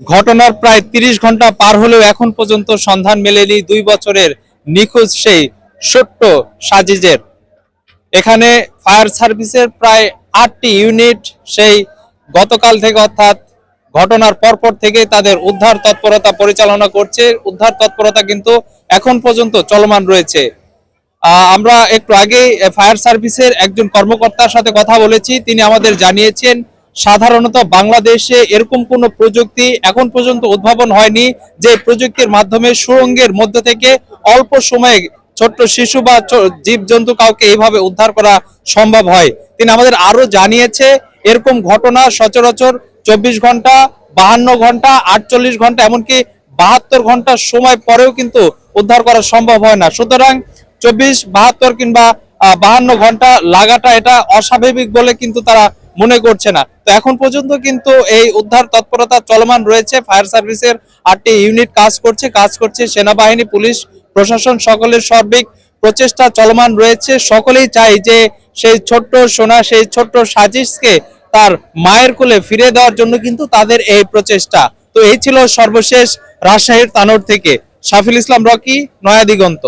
ঘটনার প্রায় ৩০ ঘন্টা পার হলেও এখন পর্যন্ত সন্ধান মেলেনি ২ বছরের নিখোঁজ সেই ছোট্ট সাজিজের। এখানে ফায়ার সার্ভিসের প্রায় ৮টি ইউনিট সেই গতকাল থেকে অর্থাৎ ঘটনার পরপর থেকে তাদের উদ্ধার তৎপরতা পরিচালনা করছে। উদ্ধার তৎপরতা কিন্তু এখন পর্যন্ত চলমান রয়েছে। আমরা একটু আগে ফায়ার সার্ভিসের একজন কর্মকর্তার সাথে কথা বলেছি। তিনি আমাদের জানিয়েছেন সাধারণত বাংলাদেশে এরকম কোনো প্রযুক্তি এখন পর্যন্ত উদ্ভাবন হয়নি যে প্রযুক্তির মাধ্যমে সুড়ঙ্গের মধ্য থেকে অল্প সময়ে ছোট্ট শিশু বা জীবজন্তু কাউকে এইভাবে উদ্ধার করা সম্ভব হয়। তিনি আমাদের আরো জানিয়েছে এরকম ঘটনা সচরাচর ২৪ ঘন্টা, ৫২ ঘন্টা, ৪৮ ঘন্টা, এমনকি ৭২ ঘন্টা সময় পরেও কিন্তু উদ্ধার করা সম্ভব হয় না। সুতরাং ২৪, ৭২ কিংবা ৫২ ঘন্টা লাগাটা এটা অস্বাভাবিক বলে কিন্তু তারা মনে করছে না। তো এখন পর্যন্ত কিন্তু এই উদ্ধার তৎপরতা চলমান রয়েছে। ফায়ার সার্ভিসের ৮টি ইউনিট কাজ করছে সেনাবাহিনী, পুলিশ প্রশাসন সকলের সার্বিক প্রচেষ্টা চলমান রয়েছে। সকলেই চায় যে সেই ছোট্ট সোনা, সেই ছোট্ট সাজিশকে তার মায়ের কোলে ফিরে দেওয়ার জন্য কিন্তু তাদের এই প্রচেষ্টা। তো এই ছিল সর্বশেষ রাজশাহীর তানোর থেকে শাফিল ইসলাম রকি, নয়া দিগন্ত।